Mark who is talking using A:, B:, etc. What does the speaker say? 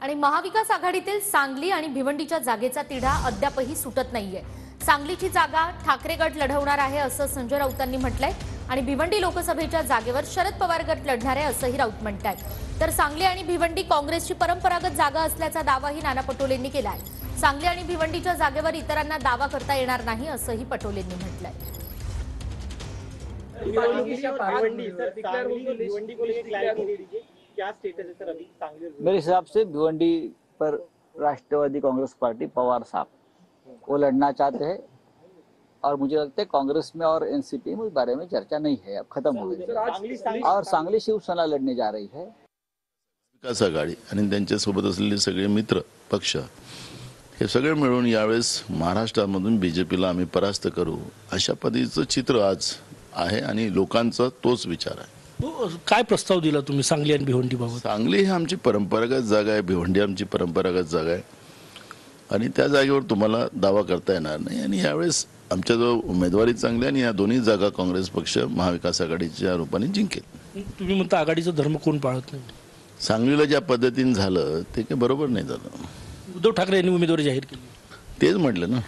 A: आणि महाविकास आघाडीतील सांगली आणि भिवंडीच्या जागेचा तिढा अद्यापही सुटत नाहीये। सांगलीची जागा ठाकरे गट लढवणार आहे असं संजय राऊतांनी म्हटलंय आणि भिवंडी लोकसभेच्या जागेवर शरद पवार गट लढणार आहे असंही राऊत म्हणतात। तर सांगली आणि भिवंडी काँग्रेसची परंपरागत जागा असल्याचा दावाही नाना पटोलेंनी केलाय। सांगली आणि भिवंडीच्या जागेवर इतरांना दावा करता येणार नाही असंही पटोलेंनी म्हटलंय।
B: मेरे हिसाब से भिवंडी पर राष्ट्रवादी कांग्रेस पार्टी पवार साहब वो लड़ना चाहते हैं और मुझे लगता है कांग्रेस में और एनसीपी में इस बारे में चर्चा नहीं है, अब खत्म हो गई और सांगली शिवसेना लड़ने जा रही है।
C: विकास आघाडी आणि त्यांच्यासोबत असलेले सगळे मित्र पक्ष हे सगळे मिळून यावेळेस महाराष्ट्रामधून बीजेपीला आम्ही परास्त करू अशा पद्धतीचं चित्र आज आहे आणि लोकांचा तोच विचार आहे।
D: काय प्रस्ताव दिला तुम्ही सांगली आणि भिवंडी बाबत?
C: सांगली ही आमची परंपरागत जागा आहे, भिवंडी आमची परंपरागत जागा आहे आणि त्या जागेवर तुम्हाला दावा करता येणार नाही आणि यावेळेस आमच्या जो उमेदवारी चांगली आणि या दोन्ही जागा काँग्रेस पक्ष महाविकास आघाडीच्या रूपाने जिंकेल।
D: तुम्ही म्हणता आघाडीचा धर्म कोण पाळत नाही?
C: सांगलीला ज्या पद्धतीने झालं ते काही बरोबर नाही झालं।
D: उद्धव ठाकरे यांनी उमेदवारी जाहीर केली,
C: तेच म्हटलं ना।